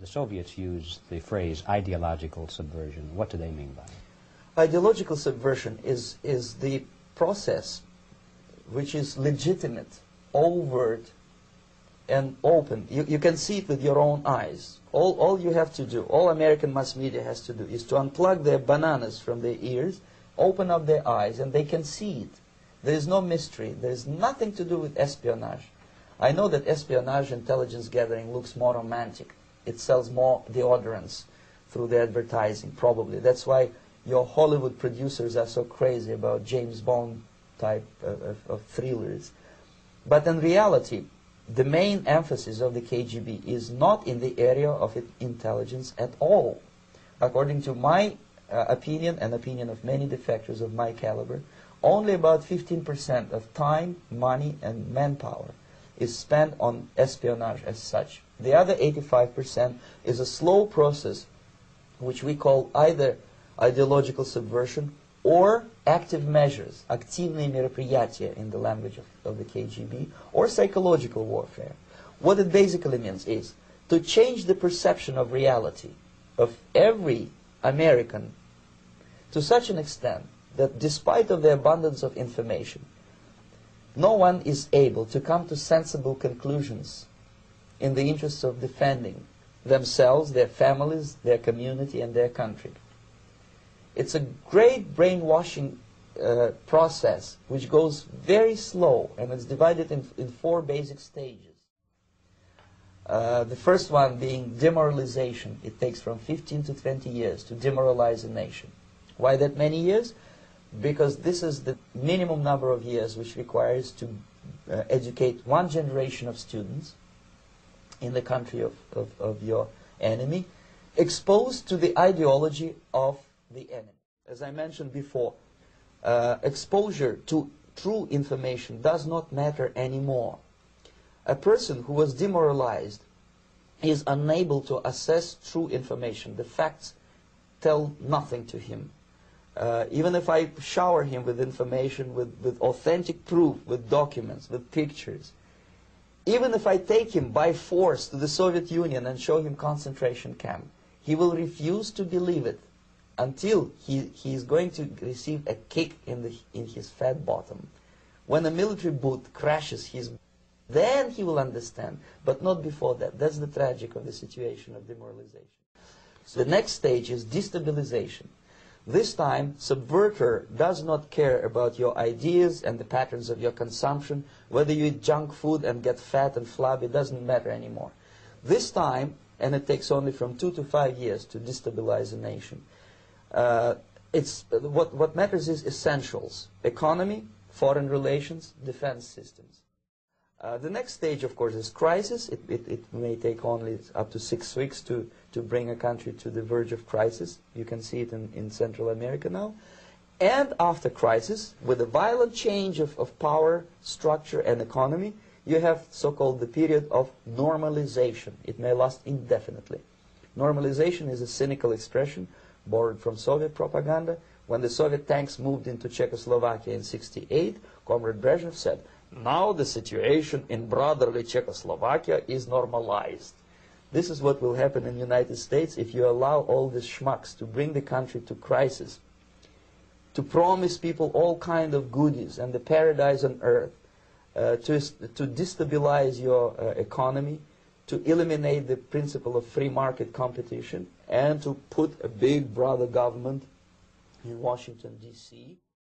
The Soviets used the phrase ideological subversion. What do they mean by it? Ideological subversion is the process which is legitimate, overt, and open. You can see it with your own eyes. All you have to do, all American mass media has to do, is to unplug their bananas from their ears, open up their eyes, and they can see it. There is no mystery. There is nothing to do with espionage. I know that espionage intelligence gathering looks more romantic. It sells more deodorants through the advertising, probably. That's why your Hollywood producers are so crazy about James Bond type of thrillers. But in reality, the main emphasis of the KGB is not in the area of intelligence at all. According to my opinion and opinion of many defectors of my caliber, only about 15% of time, money, and manpower is spent on espionage as such. The other 85% is a slow process which we call either ideological subversion or active measures, активные мероприятия in the language of the KGB, or psychological warfare. What it basically means is to change the perception of reality of every American to such an extent that despite of the abundance of information, no one is able to come to sensible conclusions in the interests of defending themselves, their families, their community, and their country. It's a great brainwashing process which goes very slow, and it's divided in four basic stages. The first one being demoralization. It takes from 15 to 20 years to demoralize a nation. Why that many years? Because this is the minimum number of years which requires to educate one generation of students in the country of your enemy, exposed to the ideology of the enemy. As I mentioned before, exposure to true information does not matter anymore. A person who was demoralized is unable to assess true information. The facts tell nothing to him. Even if I shower him with information, with authentic proof, with documents, with pictures, even if I take him by force to the Soviet Union and show him concentration camp, he will refuse to believe it until he is going to receive a kick in his fat bottom. When a military boot crashes then he will understand, but not before that. That's the tragic of the situation of demoralization. So the next stage is destabilization. This time, subverter does not care about your ideas and the patterns of your consumption. Whether you eat junk food and get fat and flabby, it doesn't matter anymore. This time, and it takes only from 2 to 5 years to destabilize a nation, what matters is essentials: economy, foreign relations, defense systems. The next stage, of course, is crisis. It may take only up to 6 weeks to bring a country to the verge of crisis. You can see it in Central America now. And after crisis, with a violent change of power, structure, and economy, you have so-called the period of normalization. It may last indefinitely. Normalization is a cynical expression borrowed from Soviet propaganda. When the Soviet tanks moved into Czechoslovakia in '68, Comrade Brezhnev said, "Now the situation in brotherly Czechoslovakia is normalized." This is what will happen in the United States if you allow all these schmucks to bring the country to crisis, to promise people all kind of goodies and the paradise on earth, to destabilize your economy, to eliminate the principle of free market competition, and to put a big brother government in Washington, D.C.